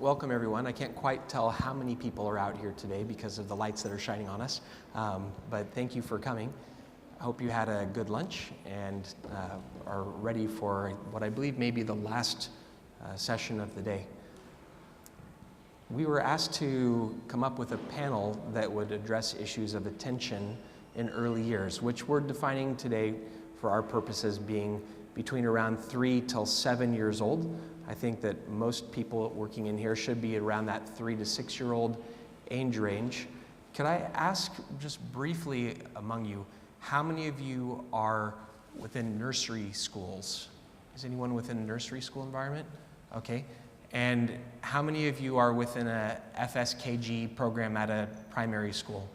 Welcome everyone. I can't quite tell how many people are out here today because of the lights that are shining on us, but thank you for coming. I hope you had a good lunch and are ready for what I believe may be the last session of the day. We were asked to come up with a panel that would address issues of attention in early years, which we're defining today for our purposes being between around 3 till 7 years old. I think that most people working in here should be around that 3 to 6 year old age range. Could I ask just briefly among you, how many of you are within nursery schools? Is anyone within a nursery school environment? Okay. And how many of you are within a FSKG program at a primary school?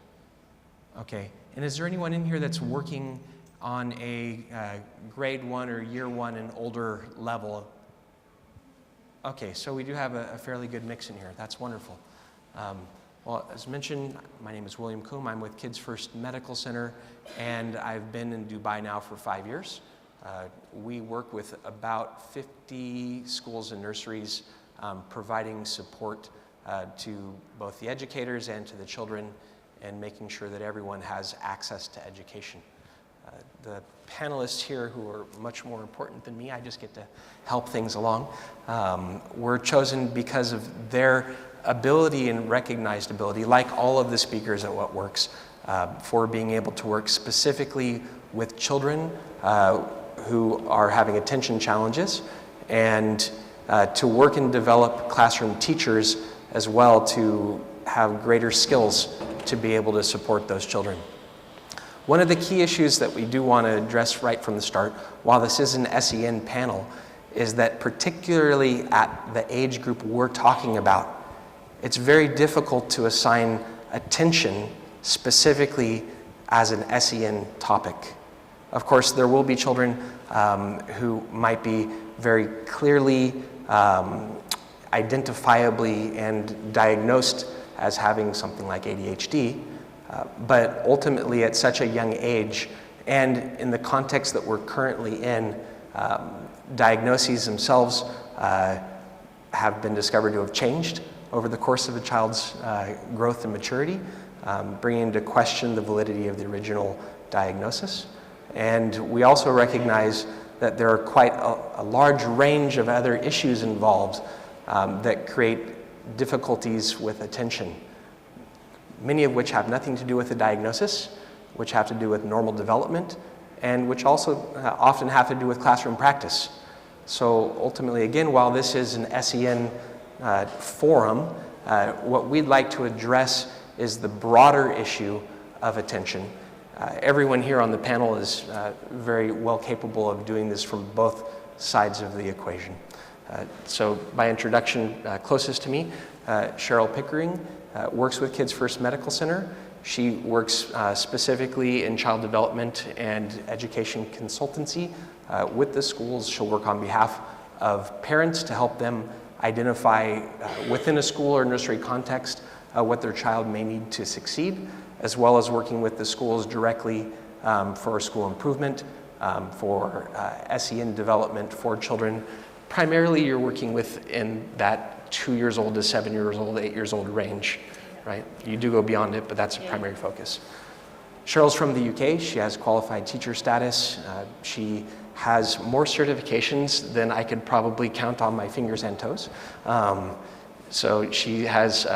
Okay. And is there anyone in here that's working on a grade 1 or year 1 and older level? Okay, so we do have a fairly good mix in here. That's wonderful. Well, as mentioned, my name is William Coombe. I'm with Kids First Medical Center, and I've been in Dubai now for 5 years. We work with about 50 schools and nurseries, providing support to both the educators and to the children, and making sure that everyone has access to education. The panelists here, who are much more important than me, I just get to help things along, were chosen because of their ability and recognized ability, like all of the speakers at What Works, for being able to work specifically with children who are having attention challenges, and to work and develop classroom teachers as well to have greater skills to be able to support those children. One of the key issues that we do want to address right from the start, while this is an SEN panel, is that particularly at the age group we're talking about, it's very difficult to assign attention specifically as an SEN topic. Of course, there will be children who might be very clearly, identifiably and diagnosed as having something like ADHD, but ultimately at such a young age, and in the context that we're currently in, diagnoses themselves have been discovered to have changed over the course of a child's growth and maturity, bringing into question the validity of the original diagnosis. And we also recognize that there are quite a large range of other issues involved that create difficulties with attention, many of which have nothing to do with the diagnosis, which have to do with normal development, and which also often have to do with classroom practice. So ultimately, again, while this is an SEN forum, what we'd like to address is the broader issue of attention. Everyone here on the panel is very well capable of doing this from both sides of the equation. So by introduction, closest to me, Cheryl Pickering works with Kids First Medical Center. She works specifically in child development and education consultancy with the schools. She'll work on behalf of parents to help them identify within a school or nursery context what their child may need to succeed, as well as working with the schools directly for school improvement, for SEN development for children. Primarily, you're working within that 2 years old to 7 years old, 8 years old range, right? You do go beyond it, but that's a primary focus. Cheryl's from the UK. She has qualified teacher status. She has more certifications than I could probably count on my fingers and toes. So she has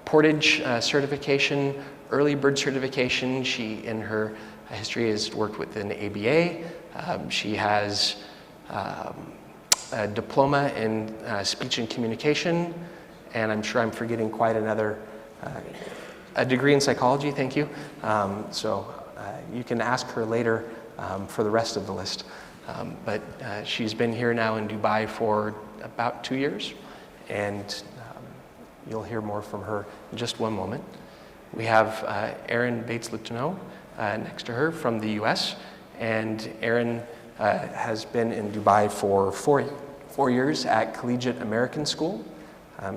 portage certification, early bird certification. She, in her history, has worked with an ABA. She has a diploma in speech and communication, and I'm sure I'm forgetting quite another, a degree in psychology, thank you. So you can ask her later for the rest of the list. But she's been here now in Dubai for about 2 years, and you'll hear more from her in just one moment. We have Erin Bates-Lutono next to her from the US, and Erin has been in Dubai for four years at Collegiate American School.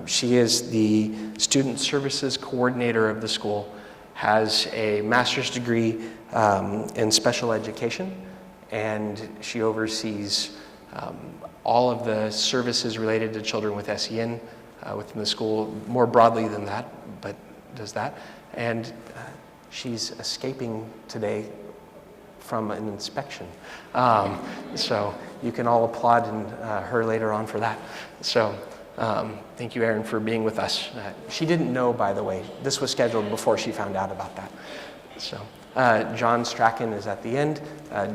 She is the student services coordinator of the school, has a master's degree in special education, and she oversees all of the services related to children with SEN within the school, more broadly than that, but does that. And she's escaping today from an inspection. So you can all applaud her later on for that. So thank you, Erin, for being with us. She didn't know, by the way. This was scheduled before she found out about that. So John Strachan is at the end.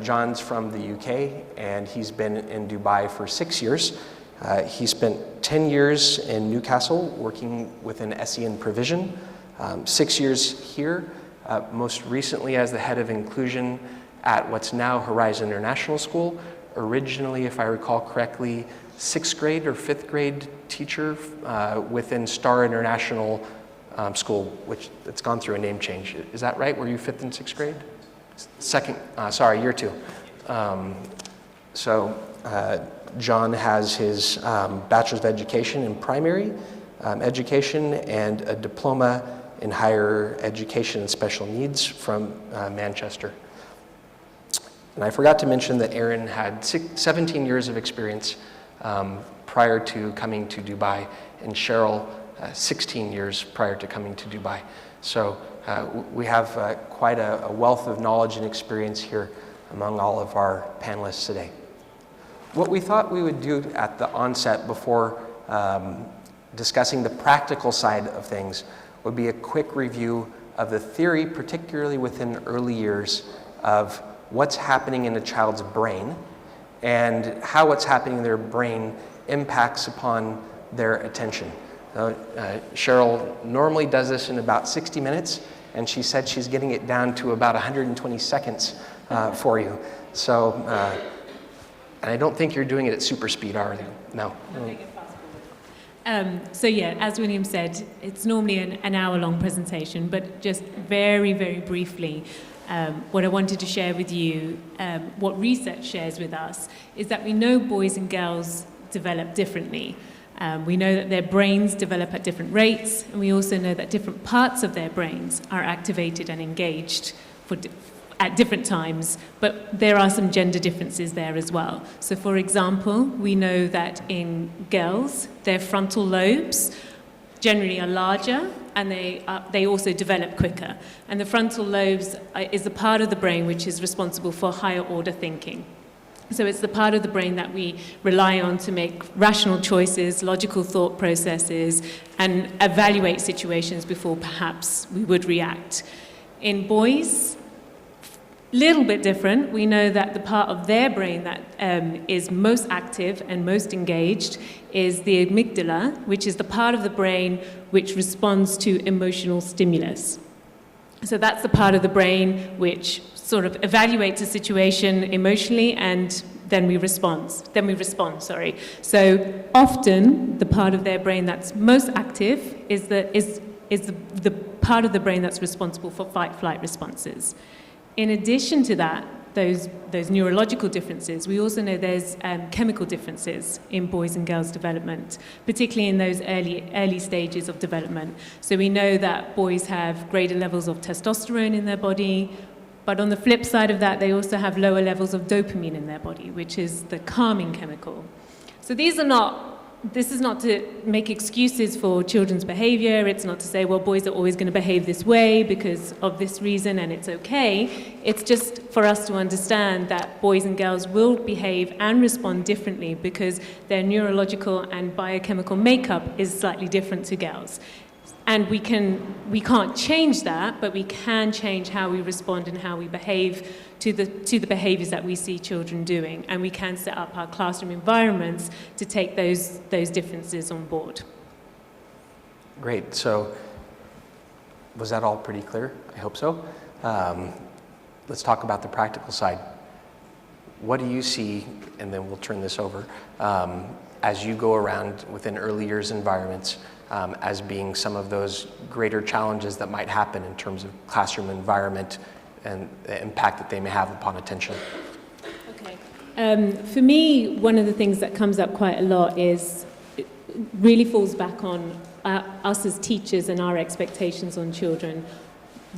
John's from the UK, and he's been in Dubai for 6 years. He spent 10 years in Newcastle working within SEN provision, 6 years here, most recently as the head of inclusion at what's now Horizon International School. Originally, if I recall correctly, 6th grade or 5th grade teacher within Star International School, which it's gone through a name change. Is that right? Were you 5th and 6th grade? Year 2. John has his Bachelor's of Education in Primary Education and a Diploma in Higher Education and Special Needs from Manchester. And I forgot to mention that Erin had 17 years of experience prior to coming to Dubai, and Cheryl 16 years prior to coming to Dubai. So we have quite a wealth of knowledge and experience here among all of our panelists today. What we thought we would do at the onset before discussing the practical side of things would be a quick review of the theory, particularly within early years, of what's happening in a child's brain and how what's happening in their brain impacts upon their attention. Cheryl normally does this in about 60 minutes, and she said she's getting it down to about 120 seconds for you. So, and I don't think you're doing it at super speed, are you? No. So yeah, as William said, it's normally an hour-long presentation, but just very, very briefly, what I wanted to share with you, what research shares with us, is that we know boys and girls develop differently. We know that their brains develop at different rates, and we also know that different parts of their brains are activated and engaged at different times, but there are some gender differences there as well. So for example, we know that in girls, their frontal lobes generally are larger, and they also develop quicker. And the frontal lobes is the part of the brain which is responsible for higher order thinking. So it's the part of the brain that we rely on to make rational choices, logical thought processes, and evaluate situations before perhaps we would react. In boys, little bit different. We know that the part of their brain that is most active and most engaged is the amygdala, which is the part of the brain which responds to emotional stimulus. So that's the part of the brain which sort of evaluates a situation emotionally, and then we respond. So often the part of their brain that's most active is the part of the brain that's responsible for fight-flight responses. In addition to that, those neurological differences, we also know there's chemical differences in boys and girls' development, particularly in those early stages of development. So we know that boys have greater levels of testosterone in their body, but on the flip side of that, they also have lower levels of dopamine in their body, which is the calming chemical. So this is not to make excuses for children's behavior. It's not to say, well, boys are always going to behave this way because of this reason and it's okay. It's just for us to understand that boys and girls will behave and respond differently because their neurological and biochemical makeup is slightly different to girls. And we can't change that, but we can change how we respond and how we behave to the behaviors that we see children doing. And we can set up our classroom environments to take those differences on board. Great. So was that all pretty clear? I hope so. Let's talk about the practical side. What do you see, and then we'll turn this over, as you go around within early years environments, as being some of those greater challenges that might happen in terms of classroom environment and the impact that they may have upon attention? Okay. For me, one of the things that comes up quite a lot is it really falls back on us as teachers and our expectations on children.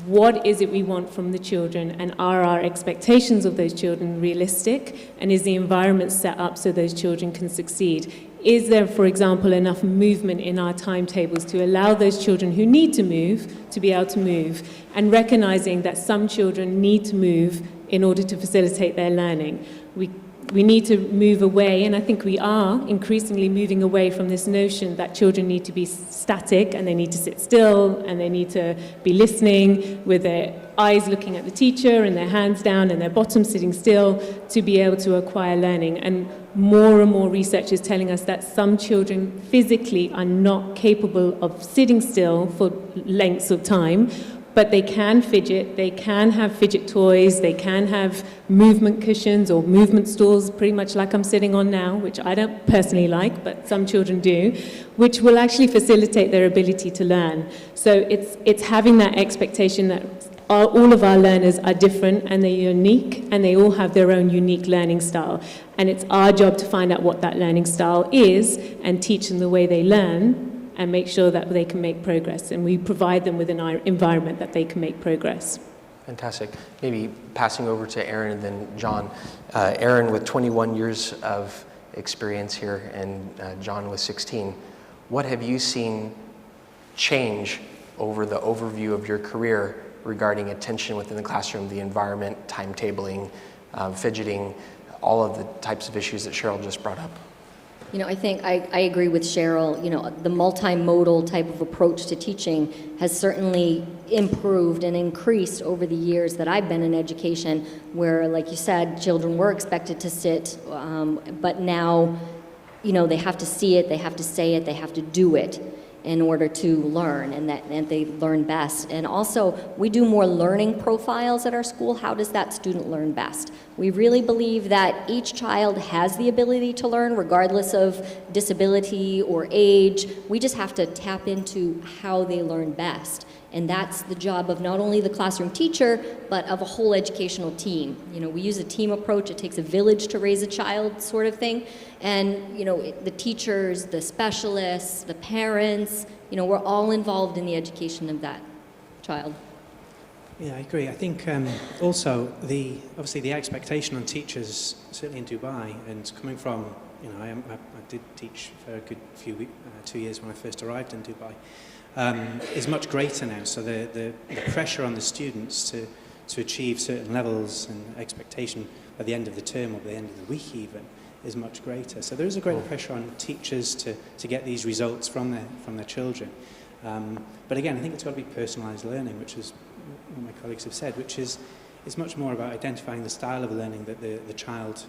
what is it we want from the children, and are our expectations of those children realistic, and is the environment set up so those children can succeed? Is there, for example, enough movement in our timetables to allow those children who need to move to be able to move, and recognizing that some children need to move in order to facilitate their learning? We need to move away, and I think we are increasingly moving away from this notion that children need to be static and they need to sit still and they need to be listening with their eyes looking at the teacher and their hands down and their bottom sitting still to be able to acquire learning. And more research is telling us that some children physically are not capable of sitting still for lengths of time, but they can fidget, they can have fidget toys, they can have movement cushions or movement stools, pretty much like I'm sitting on now, which I don't personally like, but some children do, which will actually facilitate their ability to learn. So it's having that expectation that all of our learners are different and they're unique, and they all have their own unique learning style. And it's our job to find out what that learning style is and teach them the way they learn, and make sure that they can make progress, and we provide them with an environment that they can make progress. Fantastic. Maybe passing over to Erin and then John. Erin, with 21 years of experience here, and John with 16, what have you seen change over the overview of your career regarding attention within the classroom, the environment, timetabling, fidgeting, all of the types of issues that Cheryl just brought up? You know, I think I agree with Cheryl. You know, the multimodal type of approach to teaching has certainly improved and increased over the years that I've been in education, where, like you said, children were expected to sit, but now, you know, they have to see it, they have to say it, they have to do it in order to learn, and they learn best. And also, we do more learning profiles at our school. How does that student learn best? We really believe that each child has the ability to learn regardless of disability or age. We just have to tap into how they learn best. And that's the job of not only the classroom teacher, but of a whole educational team. You know, we use a team approach. It takes a village to raise a child, sort of thing. And, you know, the teachers, the specialists, the parents, you know, we're all involved in the education of that child. Yeah, I agree. I think also obviously the expectation on teachers, certainly in Dubai, and coming from, you know, I did teach for a good 2 years when I first arrived in Dubai, is much greater now. So the pressure on the students to achieve certain levels and expectation by the end of the term or by the end of the week even is much greater. So there is a greater pressure on teachers to get these results from their children. But again, I think it's got to be personalised learning, which is what my colleagues have said, which is much more about identifying the style of learning that the child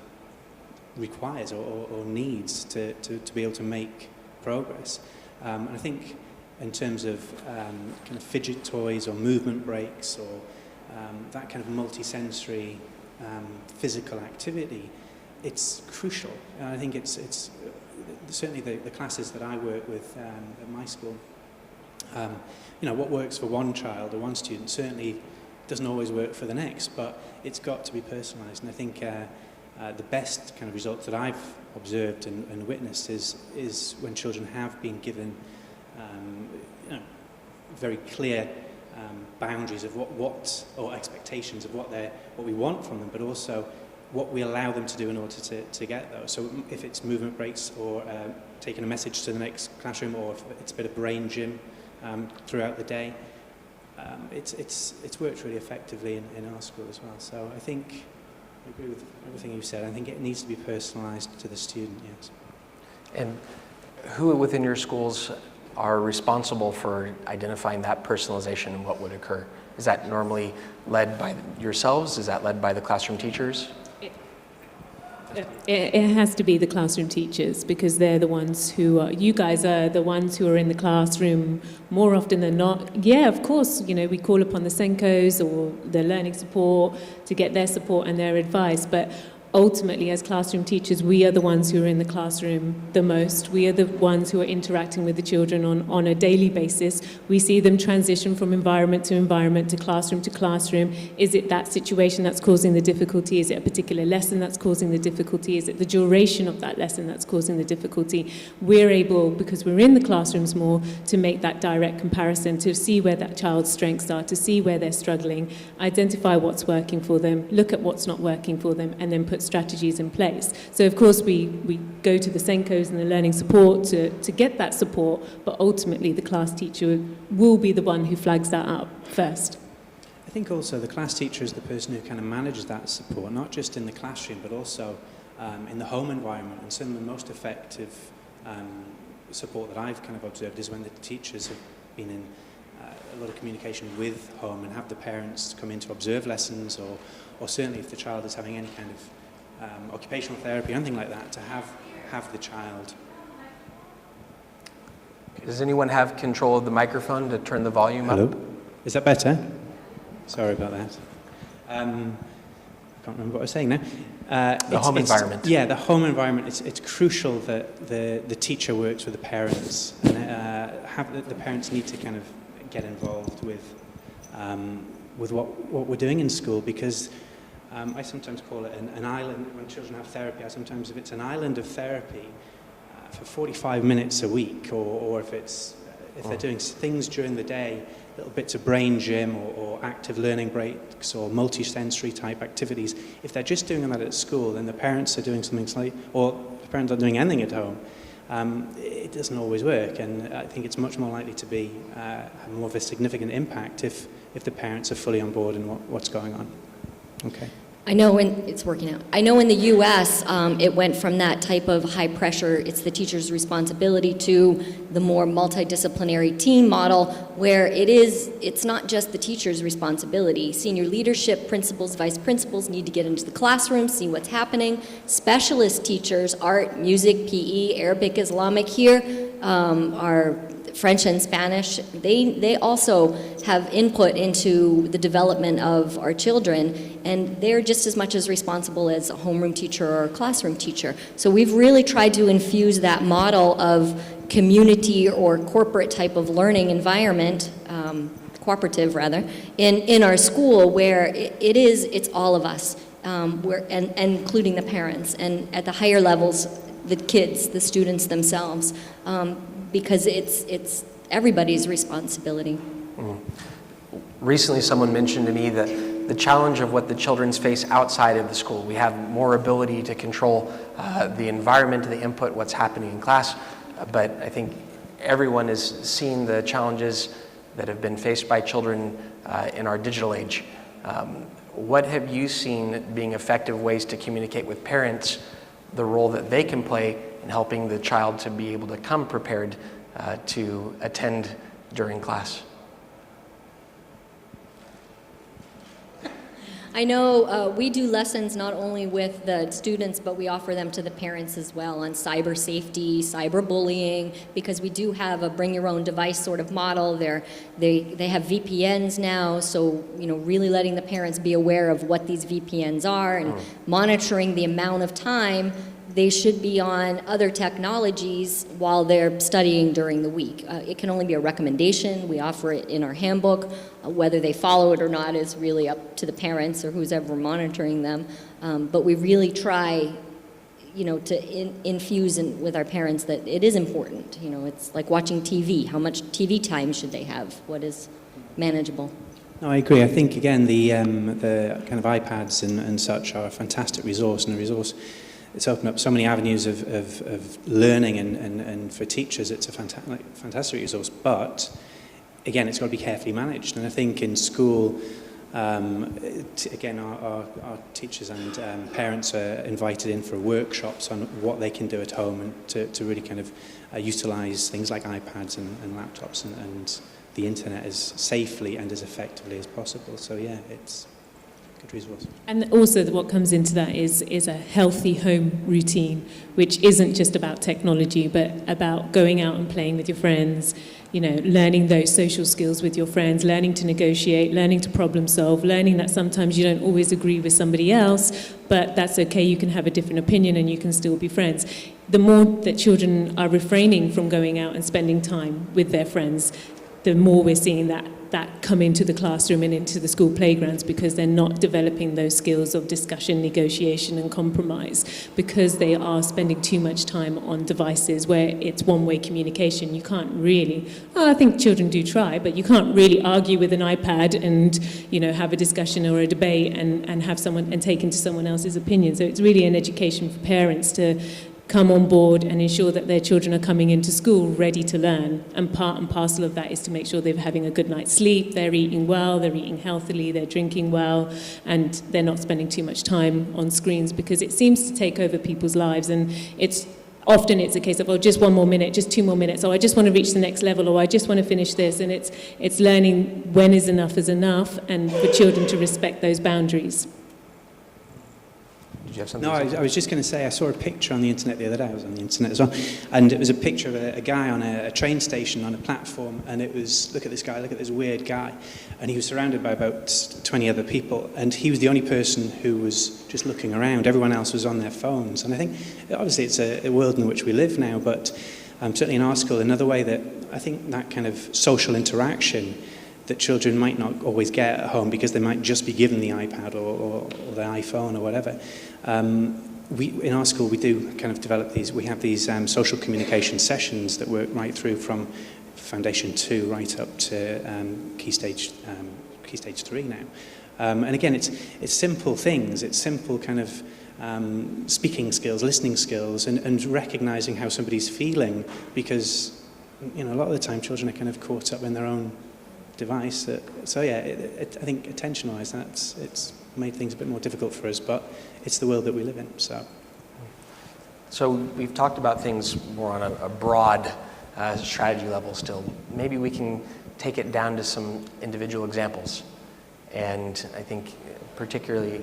requires or needs to be able to make progress. And I think in terms of kind of fidget toys or movement breaks or that kind of multi-sensory physical activity, it's crucial. And I think it's certainly the classes that I work with at my school, you know, what works for one child or one student certainly doesn't always work for the next, but it's got to be personalised. And I think the best kind of results that I've observed and witnessed is when children have been given you know, very clear boundaries of what or expectations of what we want from them, but also what we allow them to do in order to get those. So if it's movement breaks or taking a message to the next classroom, or if it's a bit of brain gym throughout the day, it's worked really effectively in our school as well. So I think I agree with everything you said. I think it needs to be personalised to the student, yes. And who within your schools are responsible for identifying that personalization and what would occur? Is that normally led by yourselves? Is that led by the classroom teachers? It has to be the classroom teachers, because they're the ones who are, you guys are the ones who are in the classroom more often than not. Yeah, of course, you know, we call upon the SENCOs or the learning support to get their support and their advice, but ultimately, as classroom teachers, we are the ones who are in the classroom the most. We are the ones who are interacting with the children on a daily basis. We see them transition from environment to classroom to classroom. Is it that situation that's causing the difficulty? Is it a particular lesson that's causing the difficulty? Is it the duration of that lesson that's causing the difficulty? We're able, because we're in the classrooms more, to make that direct comparison, to see where that child's strengths are, to see where they're struggling, identify what's working for them, look at what's not working for them, and then put strategies in place. So of course we go to the SENCOs and the learning support to get that support, but ultimately the class teacher will be the one who flags that up first. I think also the class teacher is the person who kind of manages that support, not just in the classroom, but also in the home environment. And some of the most effective support that I've kind of observed is when the teachers have been in a lot of communication with home and have the parents come in to observe lessons, or certainly if the child is having any kind of occupational therapy, anything like that, to have the child. Does anyone have control of the microphone to turn the volume up? Hello? Is that better? Sorry about that. I can't remember what I was saying now. The home environment. Yeah, the home environment. It's crucial that the teacher works with the parents, and the parents need to kind of get involved with what we're doing in school, because I sometimes call it an island. When children have therapy, if it's an island of therapy for 45 minutes a week, or if they're doing things during the day, little bits of brain gym or active learning breaks or multi-sensory type activities, if they're just doing that at school, then the parents are doing something slightly, or the parents are doing anything at home, it doesn't always work. And I think it's much more likely to be have more of a significant impact if the parents are fully on board in what's going on. Okay. I know it's working out. I know in the U.S. It went from that type of high pressure, it's the teacher's responsibility, to the more multidisciplinary team model, where it's not just the teacher's responsibility. Senior leadership, principals, vice principals need to get into the classroom, see what's happening. Specialist teachers, art, music, PE, Arabic, Islamic here, are French and Spanish, they also have input into the development of our children, and they're just as much as responsible as a homeroom teacher or a classroom teacher. So we've really tried to infuse that model of community or corporate type of learning environment, cooperative rather, in our school, where it's all of us, and including the parents, and at the higher levels, the kids, the students themselves. Because it's everybody's responsibility. Recently, someone mentioned to me that the challenge of what the children face outside of the school, we have more ability to control the environment, the input, what's happening in class, but I think everyone has seen the challenges that have been faced by children in our digital age. What have you seen being effective ways to communicate with parents, the role that they can play in helping the child to be able to come prepared to attend during class? I know we do lessons not only with the students, but we offer them to the parents as well on cyber safety, cyberbullying, because we do have a bring your own device sort of model. They have VPNs now, so really letting the parents be aware of what these VPNs are and monitoring the amount of time they should be on other technologies while they're studying during the week. It can only be a recommendation. We offer it in our handbook. Whether they follow it or not is really up to the parents or who's ever monitoring them. But we really try, to infuse with our parents that it is important. It's like watching TV. How much TV time should they have? What is manageable? No, I agree. I think, again, the kind of iPads and such are a fantastic resource, and a resource. It's opened up so many avenues of learning, and for teachers it's a fantastic resource, but again, it's got to be carefully managed. And I think in school, again, our teachers and parents are invited in for workshops on what they can do at home, and to really kind of utilize things like iPads and laptops and the internet as safely and as effectively as possible. So yeah, it's resource. And also what comes into that is a healthy home routine, which isn't just about technology, but about going out and playing with your friends, learning those social skills with your friends, learning to negotiate, learning to problem solve, learning that sometimes you don't always agree with somebody else, but that's okay, you can have a different opinion and you can still be friends. The more that children are refraining from going out and spending time with their friends, the more we're seeing that come into the classroom and into the school playgrounds, because they're not developing those skills of discussion, negotiation and compromise, because they are spending too much time on devices where it's one-way communication. You can't really, I think children do try, but you can't really argue with an iPad and have a discussion or a debate and have someone and take into someone else's opinion. So it's really an education for parents to come on board and ensure that their children are coming into school ready to learn. And part and parcel of that is to make sure they're having a good night's sleep, they're eating well, they're eating healthily, they're drinking well, and they're not spending too much time on screens, because it seems to take over people's lives. And often it's a case of, just 1 more minute, just 2 more minutes, I just want to reach the next level, or I just want to finish this. And it's learning when is enough, and for children to respect those boundaries. Did you have something? No, I was just going to say, I saw a picture on the internet the other day. I was on the internet as well, and it was a picture of a guy on a train station on a platform, and it was, look at this guy, look at this weird guy, and he was surrounded by about 20 other people, and he was the only person who was just looking around. Everyone else was on their phones. And I think, obviously, it's a world in which we live now, but certainly in our school, another way that I think that kind of social interaction that children might not always get at home because they might just be given the iPad or the iPhone or whatever. In our school, we do kind of develop these. We have these social communication sessions that work right through from Foundation 2 right up to Key Stage 3 now. And again, it's simple things. It's simple kind of speaking skills, listening skills, and recognizing how somebody's feeling, because a lot of the time children are kind of caught up in their own device. So yeah, I think attention-wise, it's made things a bit more difficult for us, but it's the world that we live in. So we've talked about things more on a broad strategy level still. Maybe we can take it down to some individual examples. And I think particularly,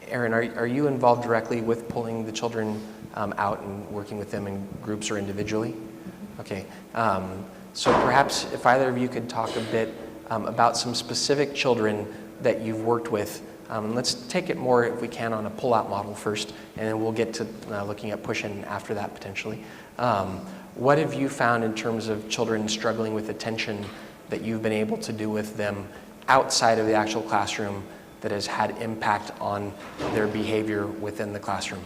Erin, are you involved directly with pulling the children out and working with them in groups or individually? Okay. So perhaps if either of you could talk a bit about some specific children that you've worked with. Let's take it more, if we can, on a pull-out model first, and then we'll get to looking at Pushin after that, potentially. What have you found in terms of children struggling with attention that you've been able to do with them outside of the actual classroom that has had impact on their behavior within the classroom?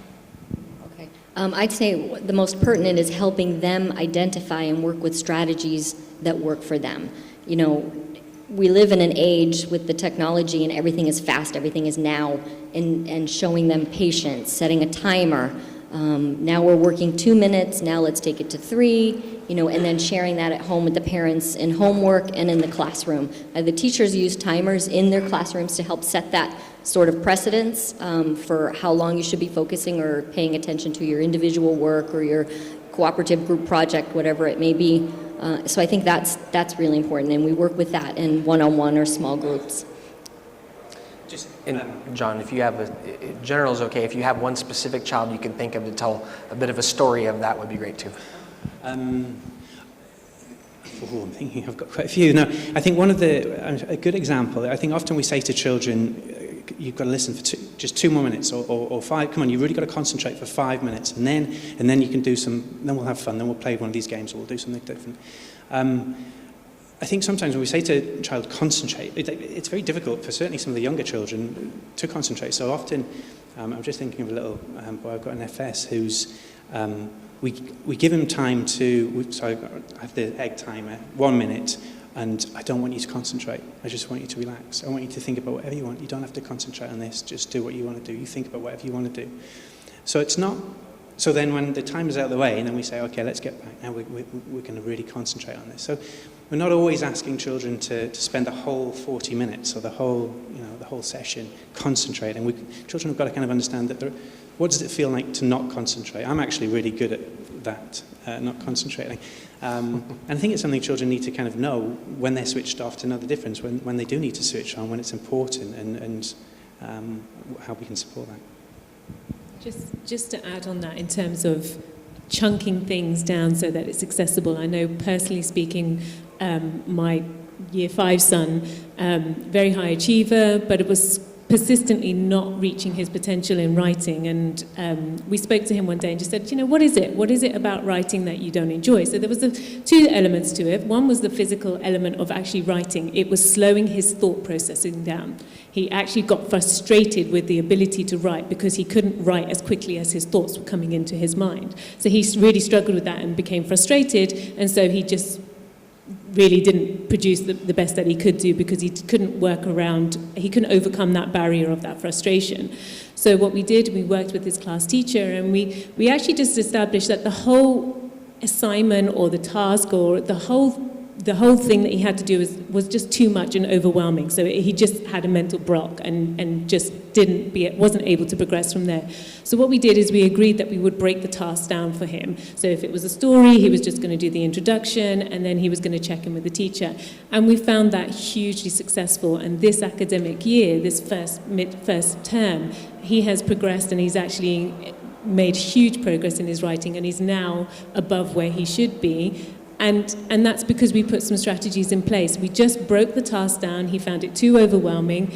Okay. I'd say the most pertinent is helping them identify and work with strategies that work for them. We live in an age with the technology and everything is fast, everything is now, and showing them patience, setting a timer. Now we're working 2 minutes, now let's take it to 3, and then sharing that at home with the parents in homework and in the classroom. The teachers use timers in their classrooms to help set that sort of precedence for how long you should be focusing or paying attention to your individual work or your cooperative group project, whatever it may be. So I think that's really important, and we work with that in one-on-one or small groups. And John, if you have general is okay. If you have one specific child you can think of to tell a bit of a story of, that would be great too. I'm thinking I've got quite a few. No, I think one of a good example, I think often we say to children, you've got to listen for just 2 more minutes or 5, come on, you've really got to concentrate for 5 minutes, and then you can do then we'll have fun, then we'll play one of these games or we'll do something different. I think sometimes when we say to a child, concentrate, it's very difficult for certainly some of the younger children to concentrate. So often, I'm just thinking of a little boy, I've got an FS who's, we give him time so I have the egg timer, 1 minute, and I don't want you to concentrate. I just want you to relax. I want you to think about whatever you want. You don't have to concentrate on this, just do what you want to do. You think about whatever you want to do. So then when the time is out of the way, and then we say, okay, let's get back. Now we're going to really concentrate on this. So we're not always asking children to spend the whole 40 minutes or the whole session concentrating. Children have got to kind of understand that what does it feel like to not concentrate? I'm actually really good at that, not concentrating. And I think it's something children need to kind of know when they're switched off, to know the difference when they do need to switch on, when it's important, and how we can support that. Just to add on that, in terms of chunking things down so that it's accessible. I know personally speaking, my Year 5 son, very high achiever, but it was persistently not reaching his potential in writing. And we spoke to him one day and just said, you know, what is it? What is it about writing that you don't enjoy? So there was two elements to it. One was the physical element of actually writing. It was slowing his thought processing down. He actually got frustrated with the ability to write because he couldn't write as quickly as his thoughts were coming into his mind. So he really struggled with that and became frustrated, and so he just really didn't produce the best that he could do because he couldn't he couldn't overcome that barrier of that frustration. So what we did, we worked with his class teacher, and we actually just established that the whole assignment or the task or the whole thing that he had to do was just too much and overwhelming. So he just had a mental block and just wasn't able to progress from there. So what we did is we agreed that we would break the task down for him. So if it was a story, he was just going to do the introduction, and then he was going to check in with the teacher. And we found that hugely successful. And this academic year, this first term, he has progressed, and he's actually made huge progress in his writing, and he's now above where he should be. And that's because we put some strategies in place. We just broke the task down. He found it too overwhelming.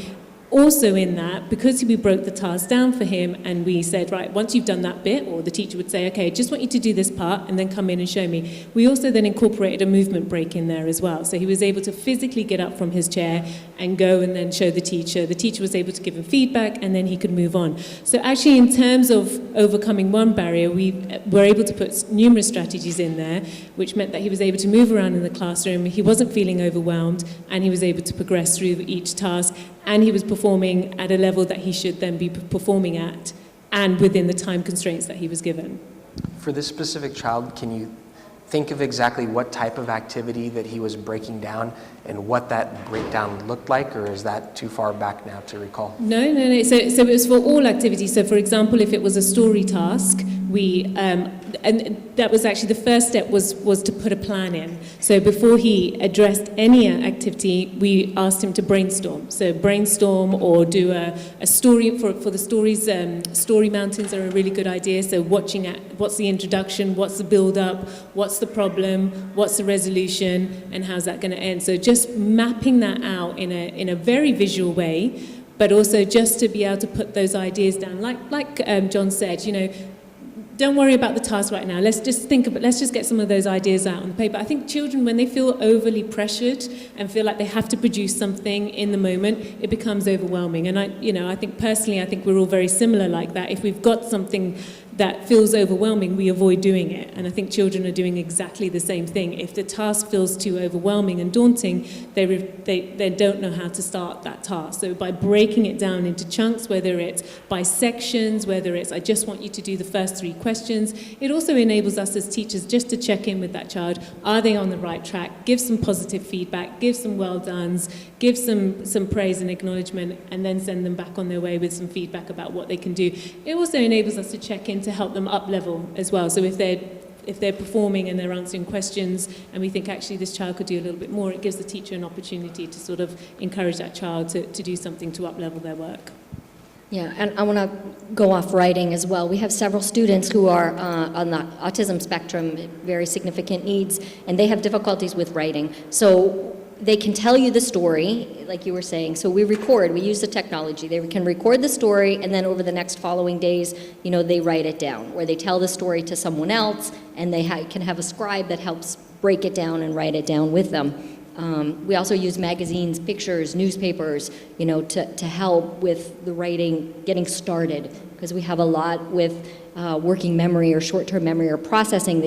Also in that, because we broke the task down for him and we said, right, once you've done that bit, or the teacher would say, okay, just want you to do this part and then come in and show me. We also then incorporated a movement break in there as well. So he was able to physically get up from his chair and go and then show the teacher. The teacher was able to give him feedback, and then he could move on. So actually, in terms of overcoming one barrier, we were able to put numerous strategies in there, which meant that he was able to move around in the classroom, he wasn't feeling overwhelmed, and he was able to progress through each task, and he was performing at a level that he should then be performing at, and within the time constraints that he was given. For this specific child, can you think of exactly what type of activity that he was breaking down and what that breakdown looked like, or is that too far back now to recall? No. So it was for all activities. So for example, if it was a story task, and that was actually the first step was to put a plan in. So before he addressed any activity, we asked him to brainstorm. So brainstorm or do a story for the stories. Story mountains are a really good idea. So watching at what's the introduction, what's the build up, what's the problem, what's the resolution, and how's that going to end. So just mapping that out in a very visual way, but also just to be able to put those ideas down. Like John said, you know, don't worry about the task right now. Let's just get some of those ideas out on the paper. I think children, when they feel overly pressured and feel like they have to produce something in the moment, it becomes overwhelming. And I think personally, we're all very similar like that. If we've got something that feels overwhelming, we avoid doing it. And I think children are doing exactly the same thing. If the task feels too overwhelming and daunting, they don't know how to start that task. So by breaking it down into chunks, whether it's by sections, whether it's I just want you to do the first 3 questions, it also enables us as teachers just to check in with that child. Are they on the right track? Give some positive feedback, give some well dones, give some praise and acknowledgement, and then send them back on their way with some feedback about what they can do. It also enables us to check in to help them up level as well. So if they're performing and they're answering questions and we think actually this child could do a little bit more, it gives the teacher an opportunity to sort of encourage that child to do something to up level their work. Yeah, and I want to go off writing as well. We have several students who are on the autism spectrum, very significant needs, and they have difficulties with writing. So they can tell you the story, like you were saying. So we use the technology. They can record the story, and then over the next following days, they write it down, or they tell the story to someone else, and they can have a scribe that helps break it down and write it down with them. We also use magazines, pictures, newspapers, to help with the writing getting started, because we have a lot with working memory or short-term memory or processing.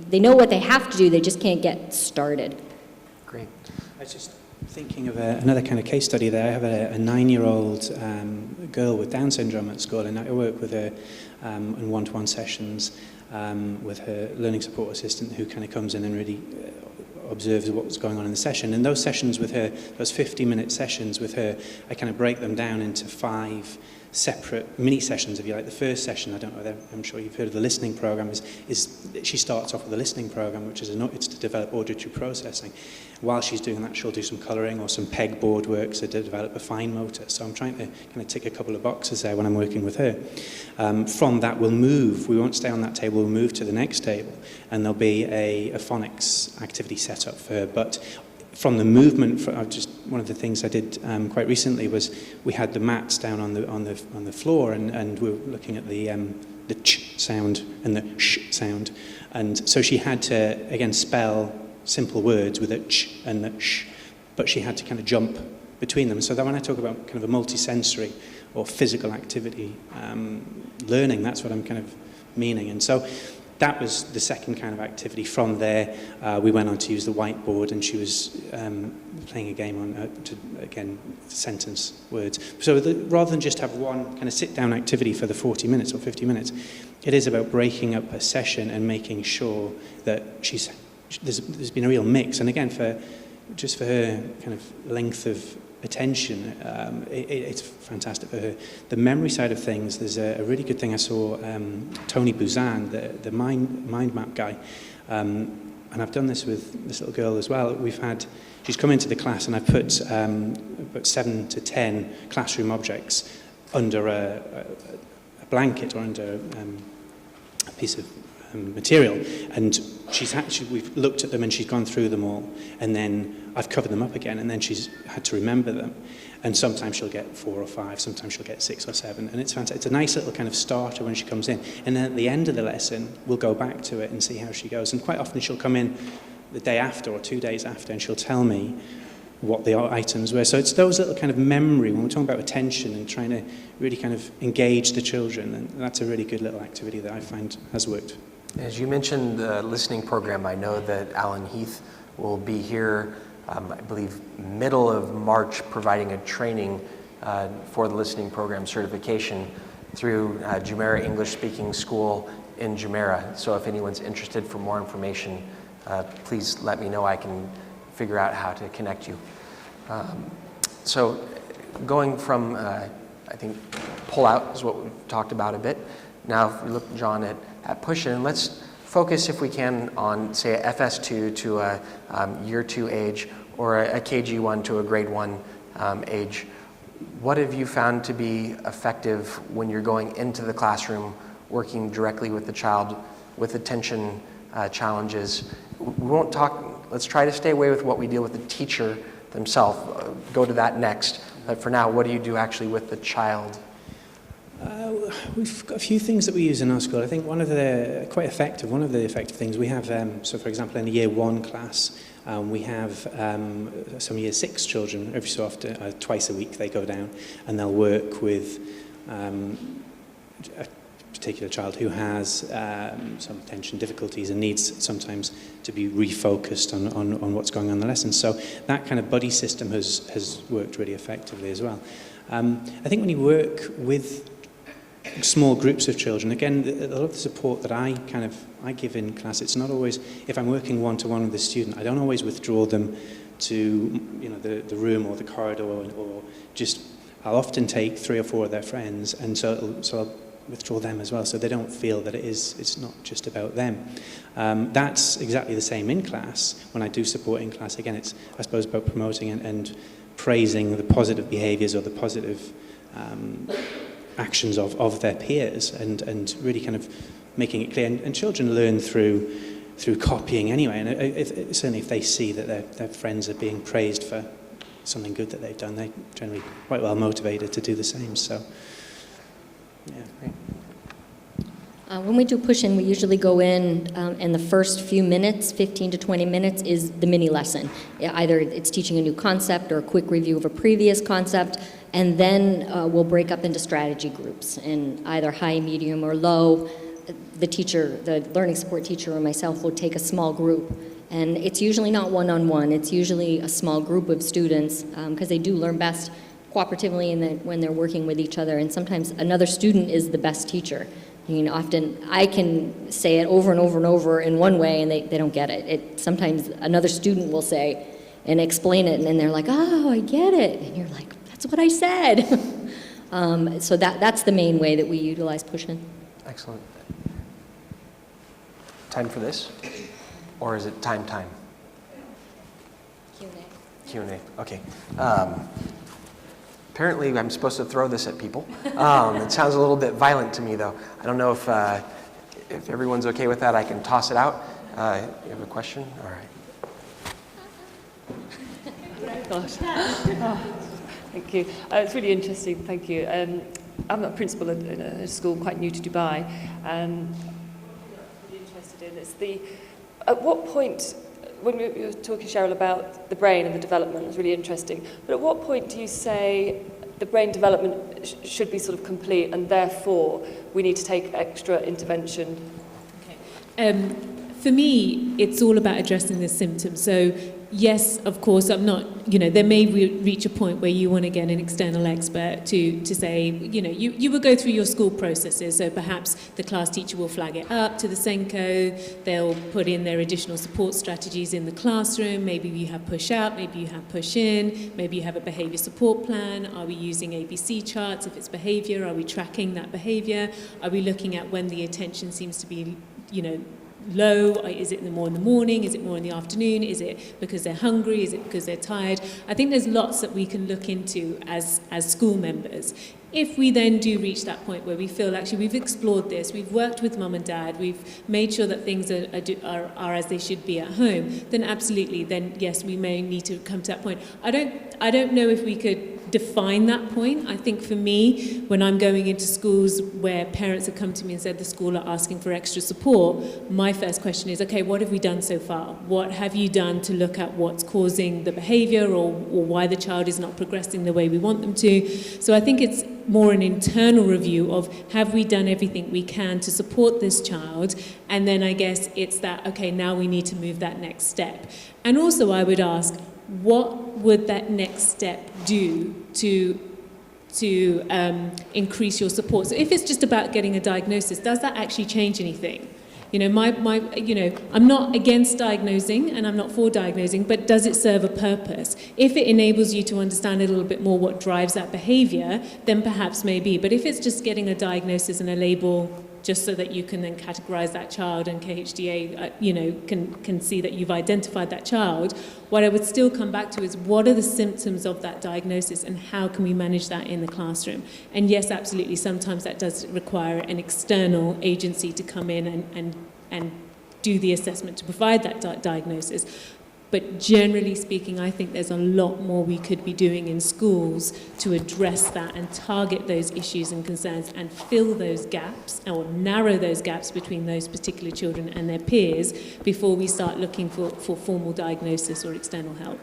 They know what they have to do, they just can't get started. Great. I was just thinking of another kind of case study there. I have a 9-year-old girl with Down syndrome at school, and I work with her in one-to-one sessions with her learning support assistant, who kind of comes in and really observes what's going on in the session. And those sessions with her, those 50-minute sessions with her, I kind of break them down into 5 separate mini sessions, if you like. The first session, I don't know, I'm sure you've heard of the listening program, is she starts off with a listening program, which is it's to develop auditory processing. While she's doing that, she'll do some colouring or some pegboard work to develop a fine motor. So I'm trying to kind of tick a couple of boxes there when I'm working with her. From that, we won't stay on that table, we'll move to the next table, and there'll be a phonics activity set up for her. But from the movement, one of the things I did quite recently was we had the mats down on the floor, and we were looking at the ch sound and the sh sound, and so she had to again spell simple words with a ch and the sh, but she had to kind of jump between them. So that when I talk about kind of a multisensory or physical activity learning, that's what I'm kind of meaning. And so that was the second kind of activity. From there, we went on to use the whiteboard, and she was playing a game on, again, sentence words. So rather than just have one kind of sit-down activity for the 40 minutes or 50 minutes, it is about breaking up a session and making sure that there's been a real mix. And again, for her kind of length of attention, it's fantastic for her. The memory side of things, there's a really good thing I saw, Tony Buzan, the mind map guy, and I've done this with this little girl as well. She's come into the class, and I've put about 7 to 10 classroom objects under a blanket or under a piece of material, and we've looked at them and she's gone through them all, and then I've covered them up again, and then she's had to remember them, and sometimes she'll get 4 or 5, sometimes she'll get 6 or 7, and it's fantastic. It's a nice little kind of starter when she comes in, and then at the end of the lesson we'll go back to it and see how she goes. And quite often she'll come in the day after or 2 days after, and she'll tell me what the items were. So it's those little kind of memory, when we're talking about attention and trying to really kind of engage the children, and that's a really good little activity that I find has worked. As you mentioned the listening program, I know that Alan Heath will be here, I believe, middle of March, providing a training for the listening program certification through Jumeirah English Speaking School in Jumeirah. So if anyone's interested for more information, please let me know. I can figure out how to connect you. So going from, I think, pull out is what we've talked about a bit. Now if we look, John, at Pushin, let's focus, if we can, on, say, a FS2 to a year 2 age, or a KG1 to a grade 1 age. What have you found to be effective when you're going into the classroom, working directly with the child with attention challenges? We won't talk, let's try to stay away with what we deal with the teacher themselves. Go to that next. But for now, what do you do actually with the child? We've got a few things that we use in our school. I think one of the effective things we have, so for example, in a year 1 class, we have some year 6 children. Every so often, twice a week, they go down and they'll work with a particular child who has some attention difficulties and needs sometimes to be refocused on what's going on in the lesson. So that kind of buddy system has worked really effectively as well. I think when you work with small groups of children, again, a lot of the support that I give in class, it's not always, if I'm working one-to-one with a student, I don't always withdraw them to the room or the corridor, or just, I'll often take 3 or 4 of their friends, and so I'll withdraw them as well, so they don't feel that it's not just about them. That's exactly the same in class. When I do support in class, again, it's, I suppose, about promoting and praising the positive behaviours or the positive actions of their peers, and really kind of making it clear. And children learn through copying anyway, and certainly if they see that their friends are being praised for something good that they've done, they're generally quite well motivated to do the same. So, yeah. Great. When we do Pushin, we usually go in, and the first few minutes, 15 to 20 minutes, is the mini lesson. Either it's teaching a new concept or a quick review of a previous concept, and then we'll break up into strategy groups in either high, medium, or low. The learning support teacher or myself will take a small group, and it's usually not one-on-one. It's usually a small group of students, because they do learn best cooperatively when they're working with each other, and sometimes another student is the best teacher. Often I can say it over and over and over in one way, and they don't get it. Sometimes another student will say and explain it, and then they're like, oh, I get it. And you're like, that's what I said. So that's the main way that we utilize Pushin. Excellent. Time for this? Or is it time? Q&A, okay. Apparently I'm supposed to throw this at people. It sounds a little bit violent to me though. I don't know if everyone's okay with that, I can toss it out. You have a question? All right. Gosh. Oh, thank you. It's really interesting, thank you. I'm a principal in a school quite new to Dubai. Really interested in is at what point, when we were talking, Cheryl, about the brain and the development, it was really interesting, but at what point do you say the brain development should be sort of complete and therefore we need to take extra intervention? Okay. For me, it's all about addressing the symptoms. So yes, of course, I'm not, there may reach a point where you want to get an external expert to say, you will go through your school processes. So perhaps the class teacher will flag it up to the SENCO. They'll put in their additional support strategies in the classroom. Maybe you have push out, maybe you have push in, maybe you have a behavior support plan. Are we using ABC charts? If it's behavior, are we tracking that behavior? Are we looking at when the attention seems to be, low? Is it more in the morning? Is it more in the afternoon? Is it because they're hungry? Is it because they're tired? I think there's lots that we can look into as school members. If we then do reach that point where we feel actually we've explored this, we've worked with mum and dad, we've made sure that things are as they should be at home, then absolutely, then yes, we may need to come to that point. I don't know if we could define that point. I think for me, when I'm going into schools where parents have come to me and said the school are asking for extra support, my first question is, okay, what have we done so far? What have you done to look at what's causing the behavior or why the child is not progressing the way we want them to? So I think it's more an internal review of have we done everything we can to support this child, and then I guess it's that, okay, now we need to move that next step. And also I would ask, what would that next step do to increase your support? So if it's just about getting a diagnosis, does that actually change anything? I'm not against diagnosing and I'm not for diagnosing, but does it serve a purpose? If it enables you to understand a little bit more what drives that behavior, then perhaps maybe. But if it's just getting a diagnosis and a label just so that you can then categorize that child and KHDA, can see that you've identified that child, what I would still come back to is what are the symptoms of that diagnosis and how can we manage that in the classroom? And yes, absolutely, sometimes that does require an external agency to come in and do the assessment to provide that diagnosis. But generally speaking, I think there's a lot more we could be doing in schools to address that and target those issues and concerns and fill those gaps or narrow those gaps between those particular children and their peers before we start looking for formal diagnosis or external help.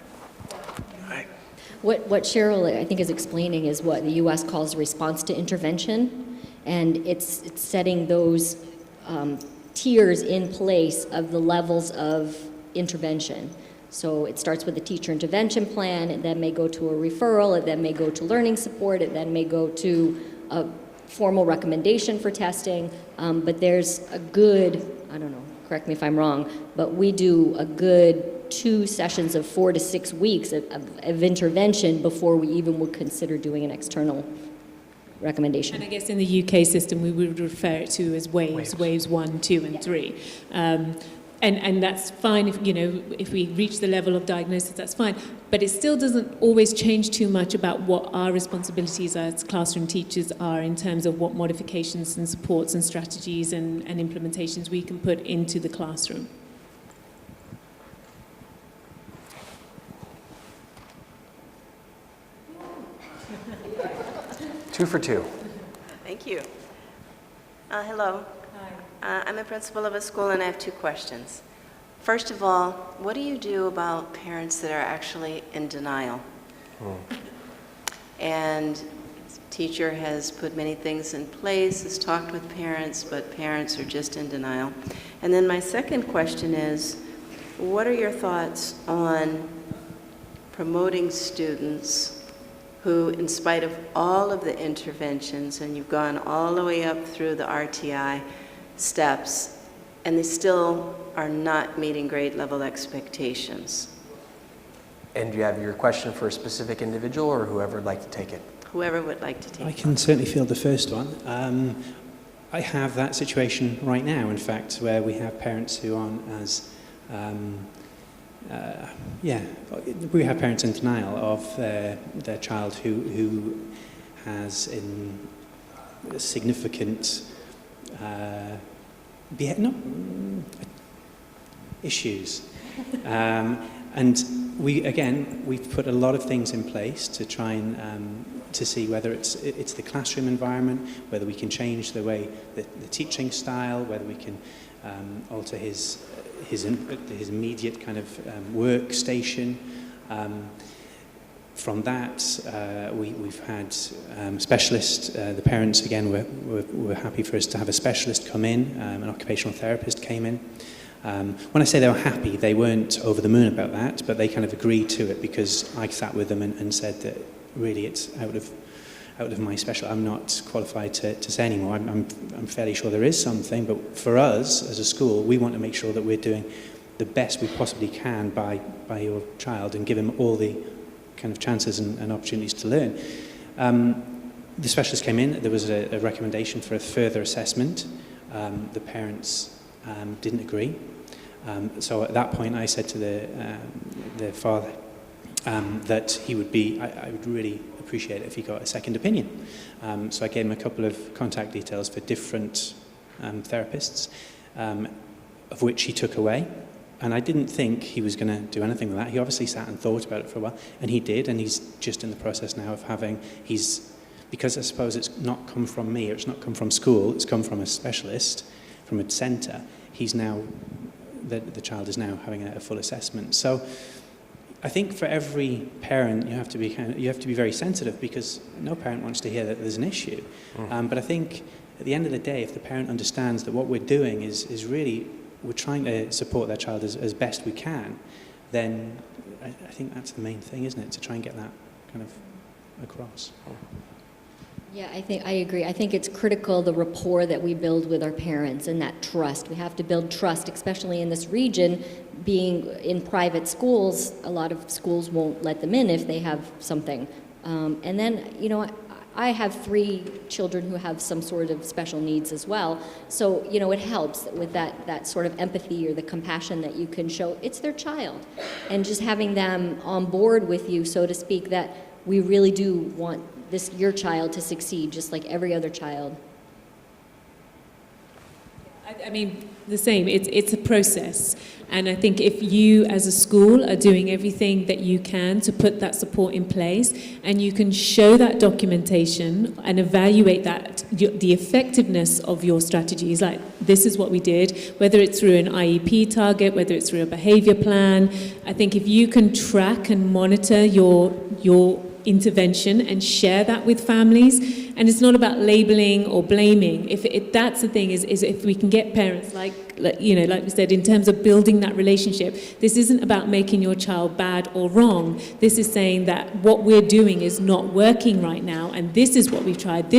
What Cheryl, I think, is explaining is what the U.S. calls response to intervention, and it's setting those tiers in place of the levels of intervention. So it starts with a teacher intervention plan, it then may go to a referral, it then may go to learning support, it then may go to a formal recommendation for testing, but there's a good, I don't know, correct me if I'm wrong, but we do a good 2 sessions of 4 to 6 weeks of intervention before we even would consider doing an external recommendation. And I guess in the UK system we would refer it to as waves 1, 2 and 3. And that's fine if we reach the level of diagnosis, that's fine. But it still doesn't always change too much about what our responsibilities as classroom teachers are in terms of what modifications and supports and strategies and implementations we can put into the classroom. Two for two. Thank you. Hello. I'm a principal of a school and I have 2 questions. First of all, what do you do about parents that are actually in denial? And teacher has put many things in place, has talked with parents, but parents are just in denial. And then my second question is, what are your thoughts on promoting students who, in spite of all of the interventions, and you've gone all the way up through the RTI steps, and they still are not meeting grade level expectations? And do you have your question for a specific individual or whoever would like to take it? Whoever would like to take I can certainly field the first one. I have that situation right now, in fact, where we have parents who aren't as, we have parents in denial of their child who has significant issues. And we've put a lot of things in place to try and to see whether it's the classroom environment, whether we can change the way the teaching style, whether we can alter his immediate kind of workstation. From that, we've had specialists. The parents again were happy for us to have a specialist come in. An occupational therapist came in. When I say they were happy, they weren't over the moon about that, but they kind of agreed to it because I sat with them and said that really it's out of my special. I'm not qualified to say anymore. I'm fairly sure there is something, but for us as a school, we want to make sure that we're doing the best we possibly can by your child and give him all the kind of chances and opportunities to learn. The specialist came in. There was a recommendation for a further assessment. The parents didn't agree. So at that point, I said to the father that he would be. I would really appreciate it if he got a second opinion. So I gave him a couple of contact details for different therapists, of which he took away. And I didn't think he was going to do anything with that. He obviously sat and thought about it for a while, and he did. And he's just in the process now of because I suppose it's not come from me, or it's not come from school. It's come from a specialist, from a centre. He's now, the child is now having a full assessment. So I think for every parent, you have to be very sensitive, because no parent wants to hear that there's an issue. But I think at the end of the day, if the parent understands that what we're doing is really, we're trying to support their child as best we can, then I think that's the main thing, isn't it? To try and get that kind of across. Yeah, I agree. I think it's critical, the rapport that we build with our parents and that trust. We have to build trust, especially in this region. Being in private schools, a lot of schools won't let them in if they have something. And then, I have 3 children who have some sort of special needs as well. So, it helps with that sort of empathy or the compassion that you can show. It's their child. And just having them on board with you, so to speak, that we really do want your child to succeed just like every other child. I mean, the same. It's a process. And I think if you as a school are doing everything that you can to put that support in place, and you can show that documentation and evaluate the effectiveness of your strategies, like this is what we did, whether it's through an IEP target, whether it's through a behaviour plan, I think if you can track and monitor your intervention and share that with families. And it's not about labeling or blaming. If that's the thing, is if we can get parents, like we said, in terms of building that relationship, this isn't about making your child bad or wrong. This is saying that what we're doing is not working right now, and this is what we've tried,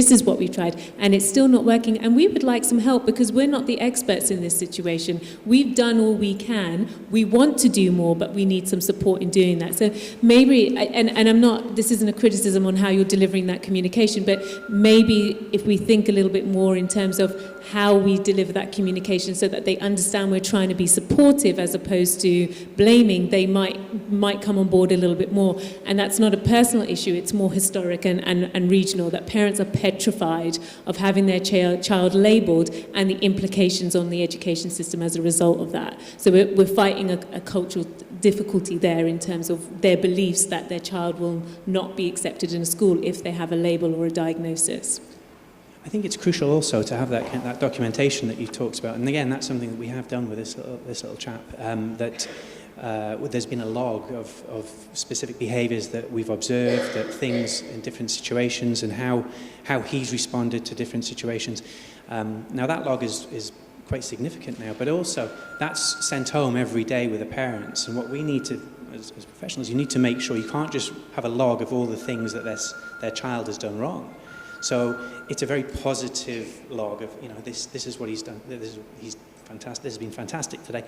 and it's still not working, and we would like some help because we're not the experts in this situation. We've done all we can. We want to do more, but we need some support in doing that. So maybe, and I'm not, this isn't a criticism on how you're delivering that communication, but maybe if we think a little bit more in terms of how we deliver that communication so that they understand we're trying to be supportive as opposed to blaming, they might come on board a little bit more. And that's not a personal issue, it's more historic and regional, that parents are petrified of having their child labelled and the implications on the education system as a result of that. So we're fighting a cultural difficulty there in terms of their beliefs that their child will not be accepted in a school if they have a label or a diagnosis. I think it's crucial also to have that documentation that you talked about, and again, that's something that we have done with this little chap. There's been a log of specific behaviours that we've observed, that things in different situations, and how he's responded to different situations. Now that log is quite significant now, but also that's sent home every day with the parents. And what we need to, as professionals, you need to make sure you can't just have a log of all the things that their child has done wrong. So it's a very positive log of, this is what he's done. He's fantastic. This has been fantastic today.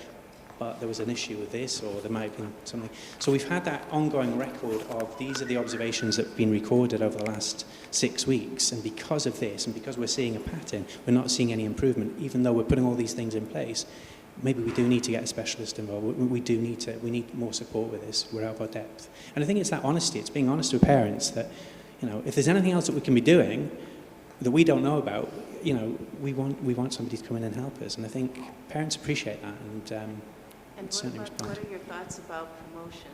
but there was an issue with this, or there might have been something. So we've had that ongoing record of these are the observations that have been recorded over the last 6 weeks, and because of this, and because we're seeing a pattern, we're not seeing any improvement, even though we're putting all these things in place. Maybe we do need to get a specialist involved. We need more support with this. We're out of our depth. And I think it's that honesty. It's being honest with parents that, if there's anything else that we can be doing that we don't know about, we want somebody to come in and help us. And I think parents appreciate that, and certainly respond. What are your thoughts about promotion?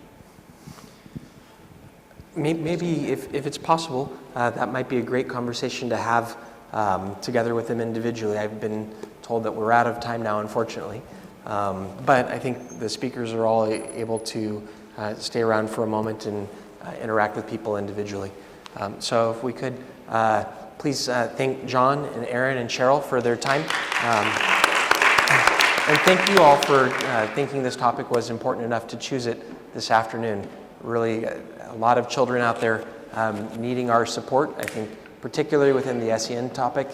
Maybe if it's possible, that might be a great conversation to have together with them individually. I've been told that we're out of time now, unfortunately. But I think the speakers are all able to stay around for a moment and interact with people individually. So if we could please thank John and Aaron and Cheryl for their time. And thank you all for thinking this topic was important enough to choose it this afternoon. Really, a lot of children out there needing our support, I think, particularly within the SEN topic.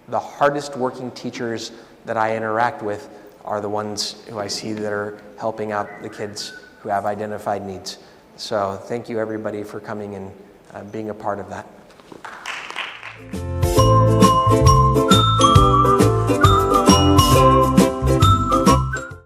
The hardest working teachers that I interact with are the ones who I see that are helping out the kids who have identified needs. So thank you everybody for coming and being a part of that.